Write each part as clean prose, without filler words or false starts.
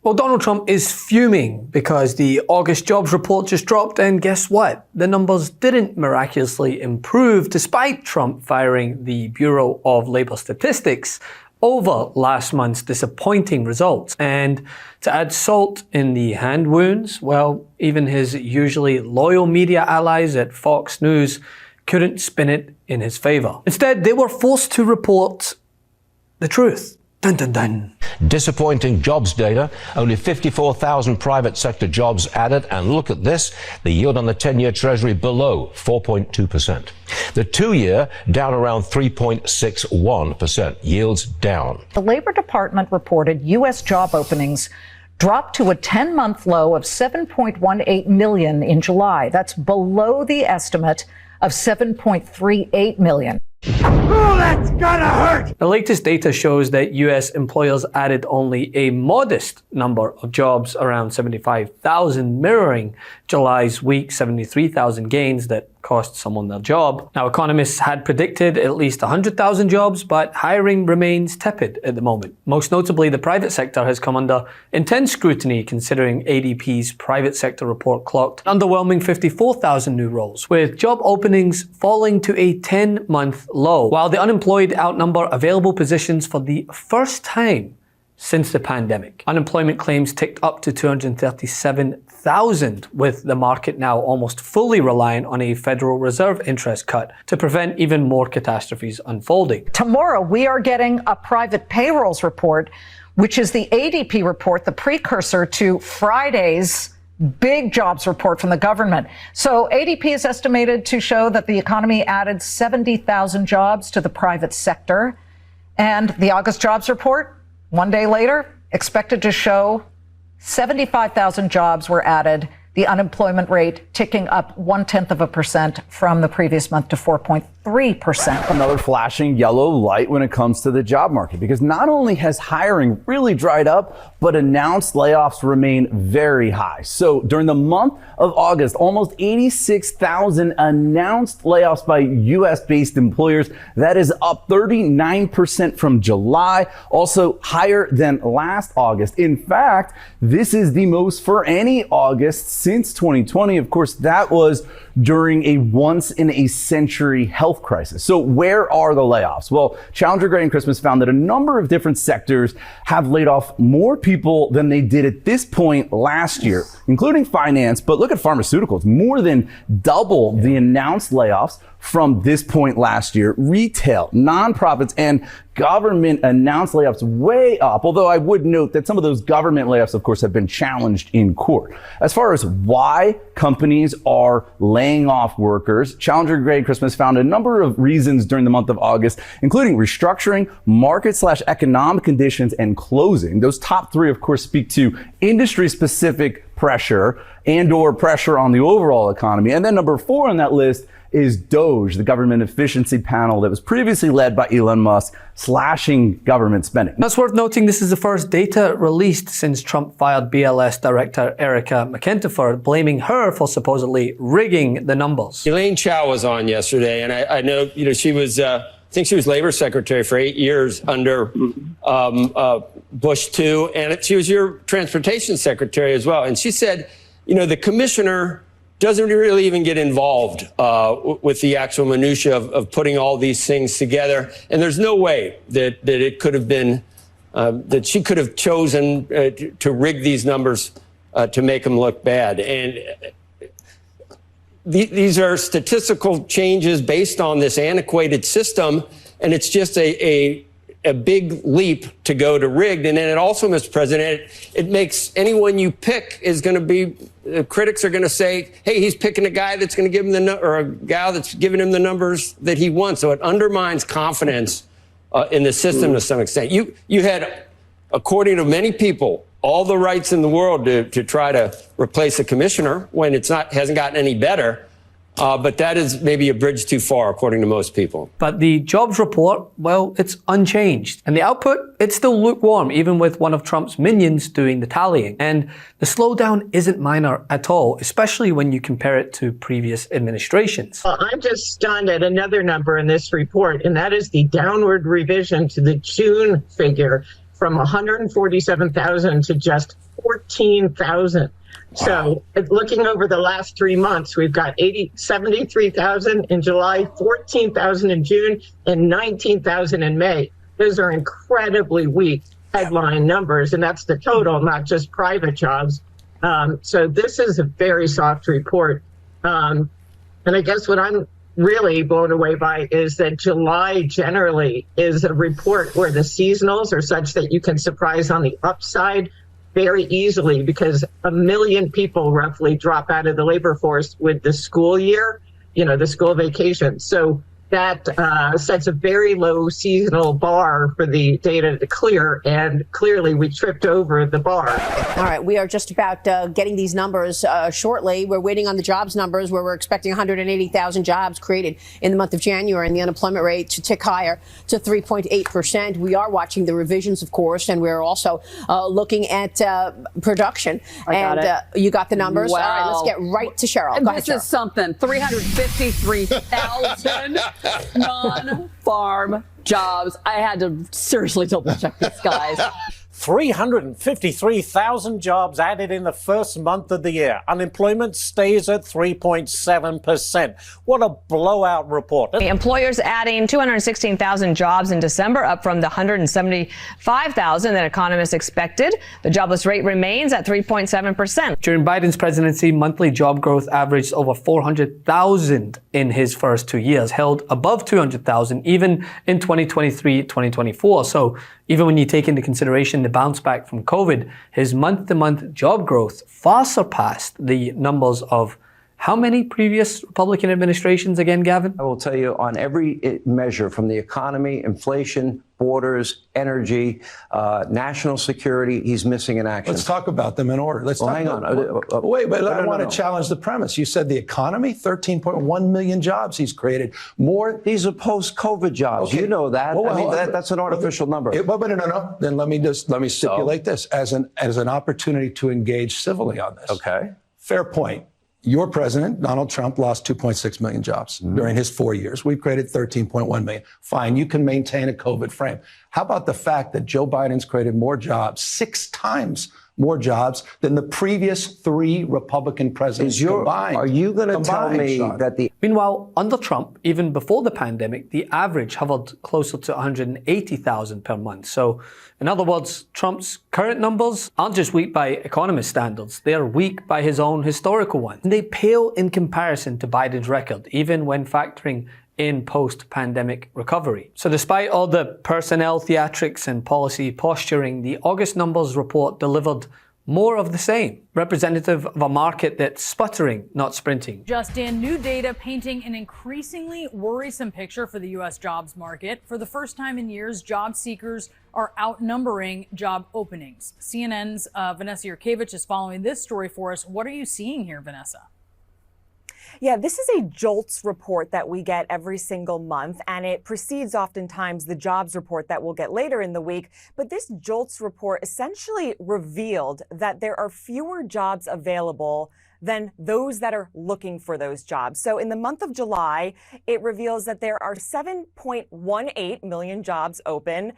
Well, Donald Trump is fuming because the August jobs report just dropped, and guess what? The numbers didn't miraculously improve despite Trump firing the Bureau of Labor Statistics over last month's disappointing results. And to add salt in the hand wounds, well, even his usually loyal media allies at Fox News couldn't spin it in his favor. Instead, they were forced to report the truth. Dun, dun, dun. Disappointing jobs data. Only 54,000 private sector jobs added. And look at this. The yield on the 10-year Treasury below 4.2%. The 2-year down around 3.61%. Yields down. The Labor Department reported U.S. job openings dropped to a 10-month low of 7.18 million in July. That's below the estimate of 7.38 million. Oh, that's gonna hurt! The latest data shows that US employers added only a modest number of jobs, around 75,000, mirroring July's weak 73,000 gains that cost someone their job. Now, economists had predicted at least 100,000 jobs, but hiring remains tepid at the moment. Most notably, the private sector has come under intense scrutiny, considering ADP's private sector report clocked an underwhelming 54,000 new roles, with job openings falling to a 10-month low, while the unemployed outnumber available positions for the first time since the pandemic. Unemployment claims ticked up to 237,000, with the market now almost fully reliant on a Federal Reserve interest cut to prevent even more catastrophes unfolding. Tomorrow, we are getting a private payrolls report, which is the ADP report, the precursor to Friday's big jobs report from the government. So ADP is estimated to show that the economy added 70,000 jobs to the private sector. And the August jobs report, one day later, expected to show 75,000 jobs were added, the unemployment rate ticking up 0.1% from the previous month to 4.3%. Another flashing yellow light when it comes to the job market, because not only has hiring really dried up, but announced layoffs remain very high. So during the month of August, almost 86,000 announced layoffs by U.S.-based employers. That is up 39% from July, also higher than last August. In fact, this is the most for any August since 2020. Of course, that was during a once-in-a-century health crisis. So where are the layoffs? Well, Challenger Gray and Christmas found that a number of different sectors have laid off more people than they did at this point last year, including finance. But look at pharmaceuticals, more than double the announced layoffs from this point last year. Retail, nonprofits, and government announced layoffs way up, although I would note that some of those government layoffs, of course, have been challenged in court. As far as why companies are laying off workers, Challenger Gray and Christmas found a number of reasons during the month of August, including restructuring, market/economic conditions, and closing. Those top three, of course, speak to industry-specific pressure and/or pressure on the overall economy. And then number 4 on that list is DOGE, the government efficiency panel that was previously led by Elon Musk, slashing government spending. That's worth noting. This is the first data released since Trump fired BLS director Erica McEnteford, blaming her for supposedly rigging the numbers. Elaine Chao was on yesterday, and I know, she was, I think she was labor secretary for 8 years under Bush 2, and she was your transportation secretary as well. And she said, the commissioner doesn't really even get involved with the actual minutia of putting all these things together. And there's no way that it could have been, that she could have chosen to rig these numbers to make them look bad. And these are statistical changes based on this antiquated system, and it's just a big leap to go to rigged. And then it also, Mr. President, it makes anyone you pick is going to be, critics are going to say, hey, he's picking a guy that's going to give him or a gal that's giving him the numbers that he wants. So it undermines confidence in the system to some extent. You had, according to many people, all the rights in the world to try to replace a commissioner when hasn't gotten any better. But that is maybe a bridge too far, according to most people. But the jobs report, well, it's unchanged. And the output, it's still lukewarm, even with one of Trump's minions doing the tallying. And the slowdown isn't minor at all, especially when you compare it to previous administrations. Well, I'm just stunned at another number in this report, and that is the downward revision to the June figure from 147,000 to just 14,000. So looking over the last 3 months, we've got 73,000 in July, 14,000 in June, and 19,000 in May. Those are incredibly weak headline numbers, and that's the total, not just private jobs. So this is a very soft report. And I guess what I'm really blown away by is that July generally is a report where the seasonals are such that you can surprise on the upside very easily, because 1 million people roughly drop out of the labor force with the school year, the school vacation. So that sets a very low seasonal bar for the data to clear, and clearly we tripped over the bar. All right, we are just about getting these numbers shortly. We're waiting on the jobs numbers, where we're expecting 180,000 jobs created in the month of January, and the unemployment rate to tick higher to 3.8%. We are watching the revisions, of course, and we're also looking at production. You got the numbers? Wow. All right, let's get right to Cheryl. Go ahead, This is something. 353,000 non-farm jobs. I had to seriously double check this, guys. 353,000 jobs added in the first month of the year. Unemployment stays at 3.7%. What a blowout report. The employers adding 216,000 jobs in December, up from the 175,000 that economists expected. The jobless rate remains at 3.7%. During Biden's presidency, monthly job growth averaged over 400,000 in his first 2 years, held above 200,000 even in 2023-2024. So even when you take into consideration the bounce back from COVID, his month-to-month job growth far surpassed the numbers of how many previous Republican administrations again, Gavin? I will tell you, on every measure, from the economy, inflation, borders, energy, national security, he's missing in action. Let's talk about them in order. Let's hang on. Wait, but I want to challenge the premise. You said the economy, 13.1 million jobs he's created. More. These are post-COVID jobs. Okay. You know that. Well, I mean, that's an artificial number. No. Then let me stipulate this as an opportunity to engage civilly on this. Okay. Fair point. Your president, Donald Trump, lost 2.6 million jobs during his 4 years. We've created 13.1 million. Fine, you can maintain a COVID frame. How about the fact that Joe Biden's created more jobs, 6 times more jobs than the previous 3 Republican presidents combined? Are you going to tell me that the... Meanwhile, under Trump, even before the pandemic, the average hovered closer to 180,000 per month. So, in other words, Trump's current numbers aren't just weak by economist standards, they are weak by his own historical ones. And they pale in comparison to Biden's record, even when factoring in post-pandemic recovery. So despite all the personnel theatrics and policy posturing, the August numbers report delivered more of the same, representative of a market that's sputtering, not sprinting. Just in, new data painting an increasingly worrisome picture for the U.S. jobs market. For the first time in years, job seekers are outnumbering job openings. CNN's Vanessa Yurkevich is following this story for us. What are you seeing here, Vanessa? Yeah, this is a JOLTS report that we get every single month, and it precedes oftentimes the jobs report that we'll get later in the week. But this JOLTS report essentially revealed that there are fewer jobs available than those that are looking for those jobs. So in the month of July, it reveals that there are 7.18 million jobs open,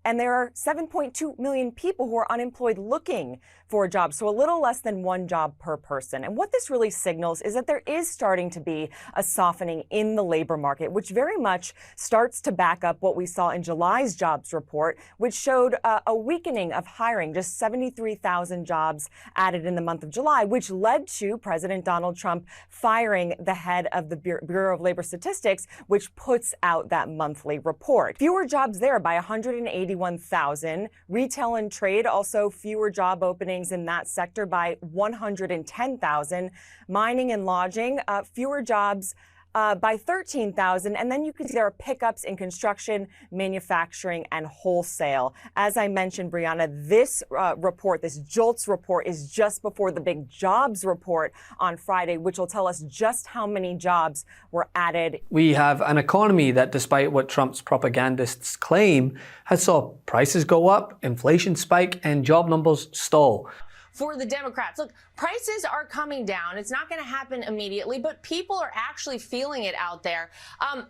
and there are 7.2 million people who are unemployed looking for a job, so a little less than 1 job per person. And what this really signals is that there is starting to be a softening in the labor market, which very much starts to back up what we saw in July's jobs report, which showed a weakening of hiring, just 73,000 jobs added in the month of July, which led to President Donald Trump firing the head of the Bureau of Labor Statistics, which puts out that monthly report. Fewer jobs there by 181,000. Retail and trade, also fewer job openings in that sector by 110,000. Mining and lodging, fewer jobs by 13,000. And then you can see there are pickups in construction, manufacturing, and wholesale. As I mentioned, Brianna, this report, this JOLTS report, is just before the big jobs report on Friday, which will tell us just how many jobs were added. We have an economy that, despite what Trump's propagandists claim, has saw prices go up, inflation spike, and job numbers stall. For the Democrats, look, prices are coming down. It's not going to happen immediately, but people are actually feeling it out there.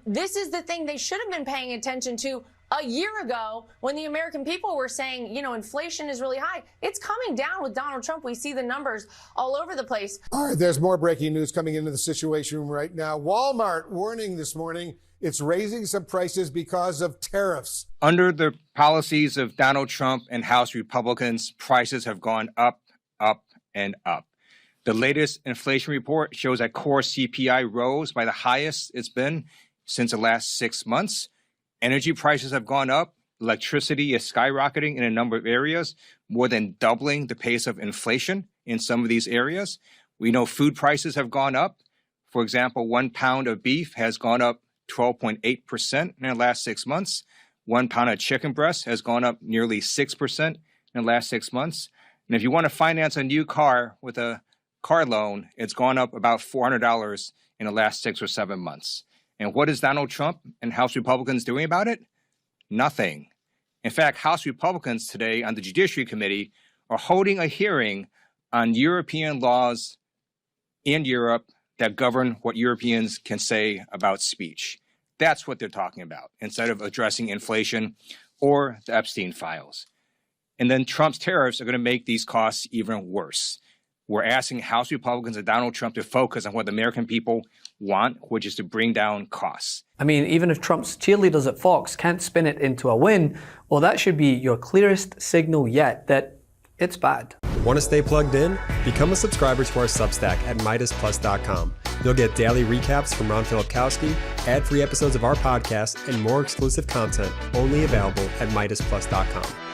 This is the thing they should have been paying attention to A year ago, when the American people were saying, inflation is really high, it's coming down with Donald Trump. We see the numbers all over the place. All right, there's more breaking news coming into the Situation Room right now. Walmart warning this morning it's raising some prices because of tariffs. Under the policies of Donald Trump and House Republicans, prices have gone up, up, and up. The latest inflation report shows that core CPI rose by the highest it's been since the last 6 months. Energy prices have gone up. Electricity is skyrocketing in a number of areas, more than doubling the pace of inflation in some of these areas. We know food prices have gone up. For example, 1 pound of beef has gone up 12.8% in the last 6 months. 1 pound of chicken breast has gone up nearly 6% in the last 6 months. And if you want to finance a new car with a car loan, it's gone up about $400 in the last 6 or 7 months. And what is Donald Trump and House Republicans doing about it? Nothing. In fact, House Republicans today on the Judiciary Committee are holding a hearing on European laws in Europe that govern what Europeans can say about speech. That's what they're talking about, instead of addressing inflation or the Epstein files. And then Trump's tariffs are going to make these costs even worse. We're asking House Republicans and Donald Trump to focus on what the American people want, which is to bring down costs. I mean, even if Trump's cheerleaders at Fox can't spin it into a win, well, that should be your clearest signal yet that it's bad. Want to stay plugged in? Become a subscriber to our Substack at MeidasPlus.com. You'll get daily recaps from Ron Filipkowski, ad-free episodes of our podcast, and more exclusive content only available at MeidasPlus.com.